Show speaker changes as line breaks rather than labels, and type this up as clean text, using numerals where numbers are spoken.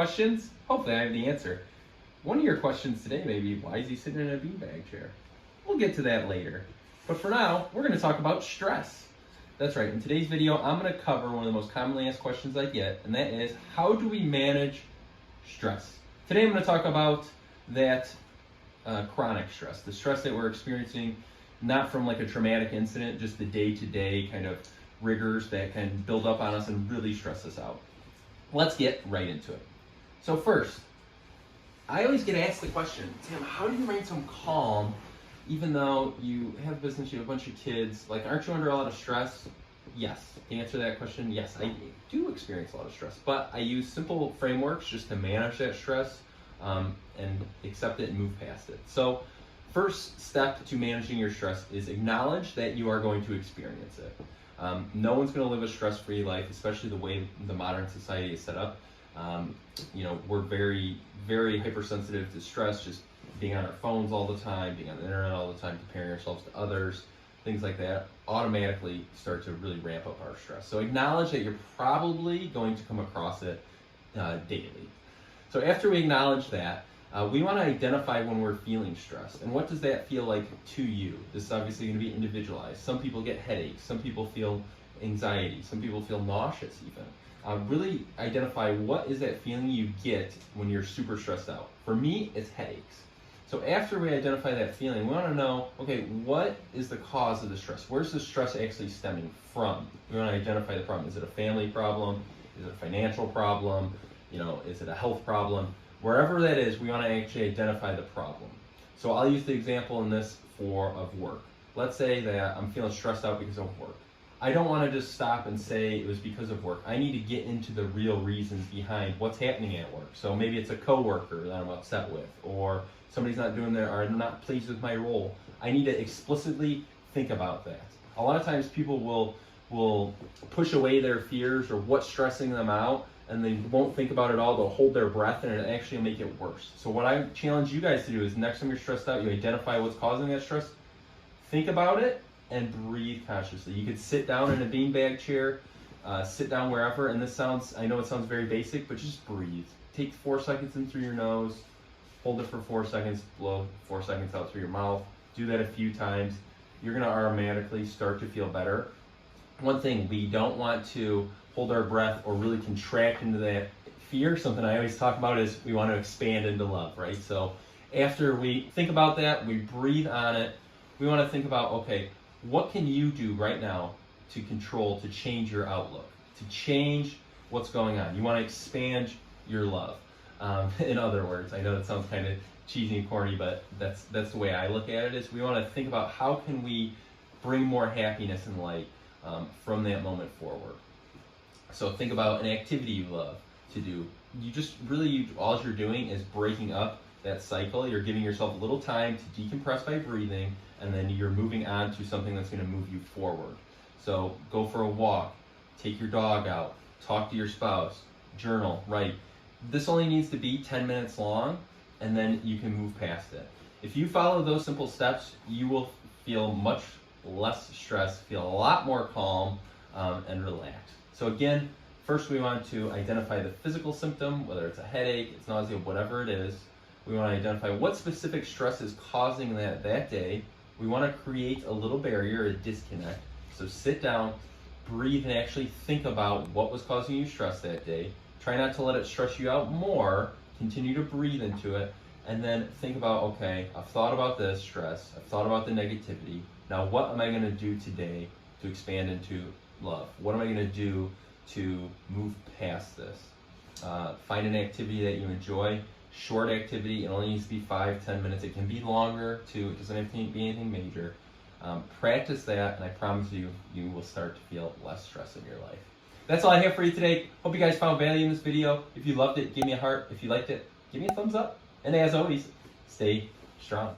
questions? Hopefully I have the answer. One of your questions today may be, why is he sitting in a beanbag chair? We'll get to that later. But for now, we're going to talk about stress. That's right, in today's video, I'm going to cover one of the most commonly asked questions I get, and that is, how do we manage stress? Today I'm going to talk about that chronic stress, the stress that we're experiencing, not from like a traumatic incident, just the day-to-day kind of rigors that can build up on us and really stress us out. Let's get right into it. So first, I always get asked the question, Tim, how do you remain so calm even though you have business, you have a bunch of kids? Like, aren't you under a lot of stress? Yes. To answer that question, yes, I do experience a lot of stress, but I use simple frameworks just to manage that stress and accept it and move past it. So first step to managing your stress is acknowledge that you are going to experience it. No one's going to live a stress-free life, especially the way the modern society is set up. We're very, very hypersensitive to stress, just being on our phones all the time, being on the internet all the time, comparing ourselves to others, things like that, automatically start to really ramp up our stress. So acknowledge that you're probably going to come across it daily. So after we acknowledge that, we want to identify when we're feeling stressed. And what does that feel like to you? This is obviously going to be individualized. Some people get headaches, some people feel anxiety, some people feel nauseous even. Really identify what is that feeling you get when you're super stressed out. For me, it's headaches. So after we identify that feeling, we want to know, okay, what is the cause of the stress? Where's the stress actually stemming from? We want to identify the problem. Is it a family problem? Is it a financial problem? Is it a health problem? Wherever that is, we want to actually identify the problem. So I'll use the example in this of work. Let's say that I'm feeling stressed out because of work. I don't want to just stop and say it was because of work. I need to get into the real reasons behind what's happening at work. So maybe it's a coworker that I'm upset with, or somebody's not doing their, or I'm not pleased with my role. I need to explicitly think about that. A lot of times people will push away their fears or what's stressing them out, and they won't think about it all. They'll hold their breath, and it actually will make it worse. So what I challenge you guys to do is, next time you're stressed out, you identify what's causing that stress, think about it, and breathe consciously. You could sit down in a beanbag chair, sit down wherever, and I know it sounds very basic, but just breathe. Take 4 seconds in through your nose, hold it for 4 seconds, blow 4 seconds out through your mouth. Do that a few times. You're gonna automatically start to feel better. One thing, we don't want to hold our breath or really contract into that fear. Something I always talk about is we want to expand into love, right? So after we think about that, we breathe on it, we want to think about, okay, what can you do right now to change your outlook, to change what's going on? You want to expand your love. In other words, I know that sounds kind of cheesy and corny, but that's the way I look at it, is we want to think about how can we bring more happiness and light from that moment forward. So think about an activity you love to do. All you're doing is breaking up that cycle. You're giving yourself a little time to decompress by breathing, and then you're moving on to something that's going to move you forward. So go for a walk, take your dog out, talk to your spouse, journal, write. This only needs to be 10 minutes long, and then you can move past it. If you follow those simple steps, you will feel much less stressed, feel a lot more calm, and relaxed. So again, first we want to identify the physical symptom, whether it's a headache, it's nausea, whatever it is. We want to identify what specific stress is causing that day. We want to create a little barrier, a disconnect. So sit down, breathe, and actually think about what was causing you stress that day. Try not to let it stress you out more. Continue to breathe into it, and then think about, okay, I've thought about this stress, I've thought about the negativity. Now what am I going to do today to expand into love? What am I going to do to move past this? Find an activity that you enjoy. Short activity, it only needs to be 5-10 minutes. It can be longer too, it doesn't have to be anything major. Practice that, and I promise you, you will start to feel less stress in your life. That's all I have for you today. Hope you guys found value in this video. If you loved it, give me a heart. If you liked it, give me a thumbs up. And as always, stay strong.